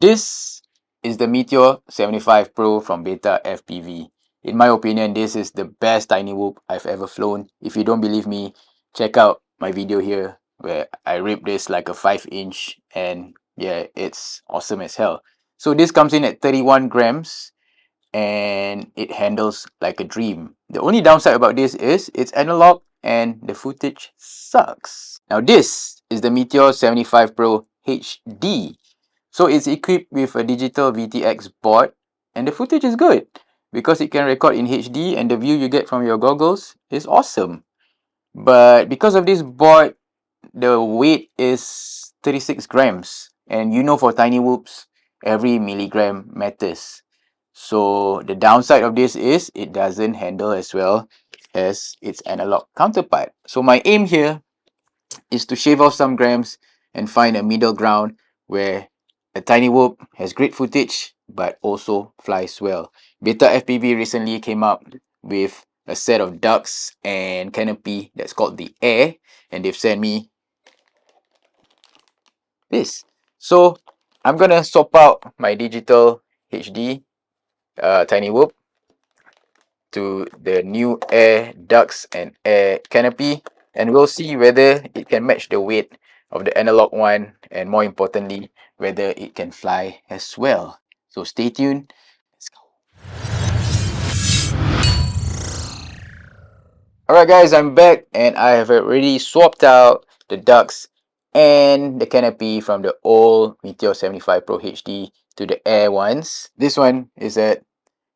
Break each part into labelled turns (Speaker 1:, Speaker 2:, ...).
Speaker 1: This is the Meteor75 Pro from Beta FPV. In my opinion, this is the best Tinywhoop I've ever flown. If you don't believe me, check out my video here where I ripped this like a 5-inch, and yeah, it's awesome as hell. So this comes in at 31 grams and it handles like a dream. The only downside about this is it's analog and the footage sucks. Now this is the Meteor75 Pro HD. So it's equipped with a digital VTX board and the footage is good because it can record in HD and the view you get from your goggles is awesome. But because of this board, the weight is 36 grams, and you know, for tiny whoops, every milligram matters. So the downside of this is it doesn't handle as well as its analog counterpart. So my aim here is to shave off some grams and find a middle ground where a tiny whoop has great footage but also flies well. Beta FPV recently came up with a set of ducks and canopy that's called the Air, and they've sent me this. So I'm gonna swap out my digital HD tiny whoop to the new Air ducks and Air canopy, and we'll see whether it can match the weight of the analog one, and more importantly, whether it can fly as well. So stay tuned. Let's go. Alright guys, I'm back and I have already swapped out the ducks and the canopy from the old Meteor75 Pro HD to the Air ones. This one is at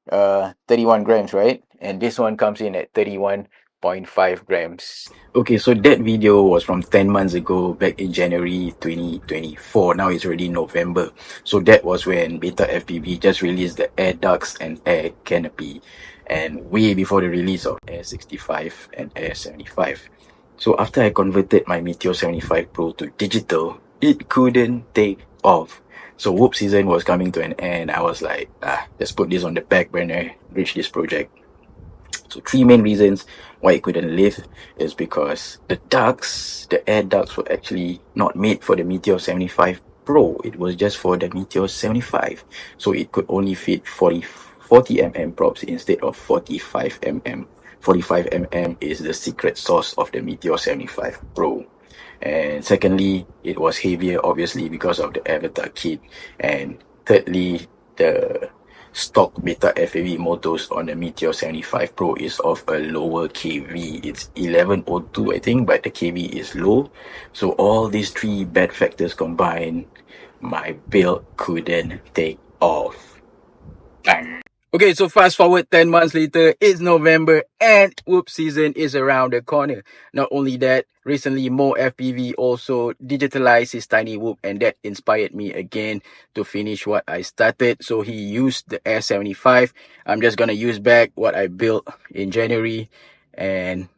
Speaker 1: 31 grams, right? And this one comes in at 31.5 grams. Okay, so that video was from 10 months ago, back in January 2024. Now it's already November. So that was when Beta FPV just released the Air Ducks and Air Canopy, and way before the release of Air 65 and Air 75. So after I converted my Meteor 75 Pro to digital, it couldn't take off. So Whoop season was coming to an end. I was like, let's put this on the back burner, reach this project. So 3 main reasons why it couldn't live is because the ducts, the air ducts, were actually not made for the Meteor 75 Pro. It was just for the Meteor 75. So it could only fit 40 mm props instead of 45 mm. 45 mm is the secret sauce of the Meteor 75 Pro. And secondly, it was heavier, obviously, because of the avatar kit. And thirdly, the stock Beta FPV motors on the Meteor 75 Pro is of a lower kV. It's 1102, I think, but the kV is low. So all these 3 bad factors combined, my build couldn't take off. Bang. Okay, so fast forward 10 months later, it's November and Whoop season is around the corner. Not only that, recently Mo FPV also digitalized his tiny whoop, and that inspired me again to finish what I started. So he used the Air 75. I'm just gonna use back what I built in January and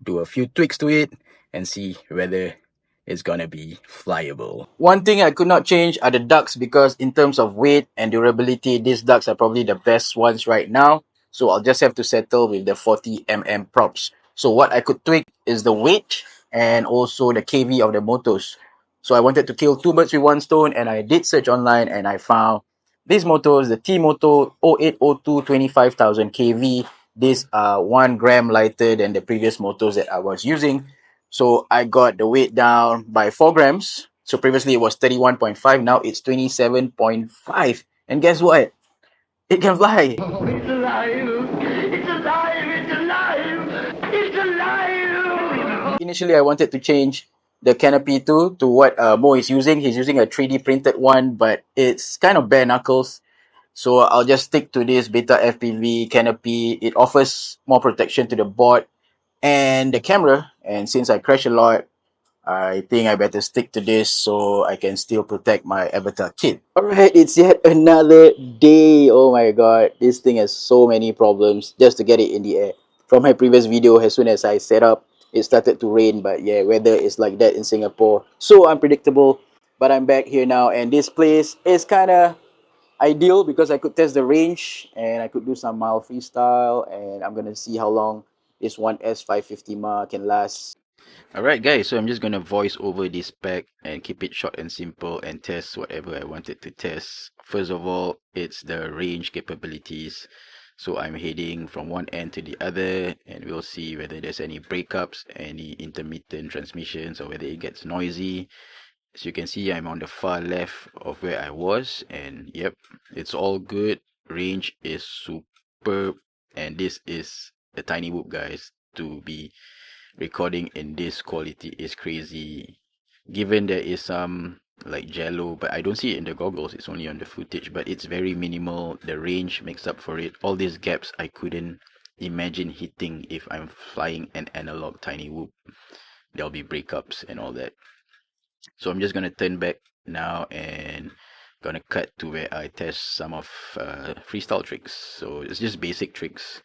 Speaker 1: do a few tweaks to it and see whether it's gonna be flyable. One thing I could not change are the ducks, because in terms of weight and durability, these ducks are probably the best ones right now. So I'll just have to settle with the 40 mm props. So what I could tweak is the weight and also the kV of the motors. So I wanted to kill 2 birds with 1 stone, and I did search online and I found these motors, the T-Moto 0802 25,000 kV. These are 1 gram lighter than the previous motors that I was using. So I got the weight down by 4 grams. So previously it was 31.5. Now it's 27.5. And guess what? It can fly.
Speaker 2: Oh, it's alive! It's alive! It's alive! It's alive!
Speaker 1: Initially, I wanted to change the canopy to what Mo is using. He's using a 3D printed one, but it's kind of bare knuckles. So I'll just stick to this Beta FPV canopy. It offers more protection to the board and the camera. And since I crash a lot, I think I better stick to this so I can still protect my avatar kit. Alright, it's yet another day. Oh my god, this thing has so many problems just to get it in the air. From my previous video, as soon as I set up, it started to rain. But yeah, weather is like that in Singapore. So unpredictable. But I'm back here now, and this place is kind of ideal because I could test the range and I could do some mild freestyle, and I'm gonna see how long this one S550 can last. Alright guys, so I'm just gonna voice over this spec and keep it short and simple and test whatever I wanted to test. First of all, it's the range capabilities. So I'm heading from one end to the other and we'll see whether there's any breakups, any intermittent transmissions, or whether it gets noisy. As you can see, I'm on the far left of where I was, and yep, it's all good. Range is superb, and this is a Tinywhoop, guys. To be recording in this quality is crazy. Given there is some like jello, but I don't see it in the goggles, it's only on the footage, but it's very minimal. The range makes up for it. All these gaps I couldn't imagine hitting if I'm flying an analog Tinywhoop. There'll be breakups and all that. So I'm just gonna turn back now and gonna cut to where I test some of freestyle tricks. So it's just basic tricks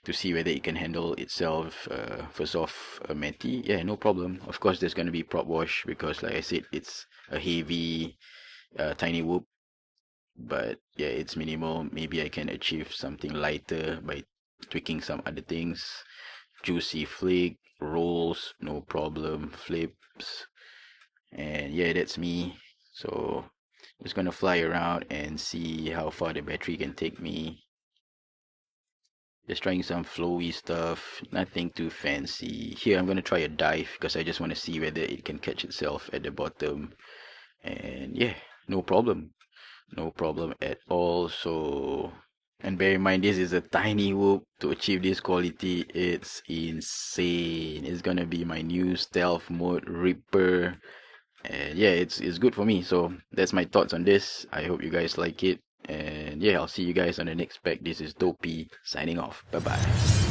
Speaker 1: to see whether it can handle itself. First off, a Meti, yeah, no problem. Of course, there's gonna be prop wash because, like I said, it's a heavy Tinywhoop. But yeah, it's minimal. Maybe I can achieve something lighter by tweaking some other things. Juicy flick, rolls, no problem. Flips, and yeah, that's me. So I'm just gonna fly around and see how far the battery can take me. Just trying some flowy stuff, nothing too fancy. Here I'm gonna try a dive because I just want to see whether it can catch itself at the bottom. And yeah, no problem. No problem at all. So, and bear in mind, this is a Tinywhoop. To achieve this quality, it's insane. It's gonna be my new stealth mode Ripper. And yeah, it's good for me. So that's my thoughts on this. I hope you guys like it. And yeah, I'll see you guys on the next pack. This is Dopey signing off. Bye bye.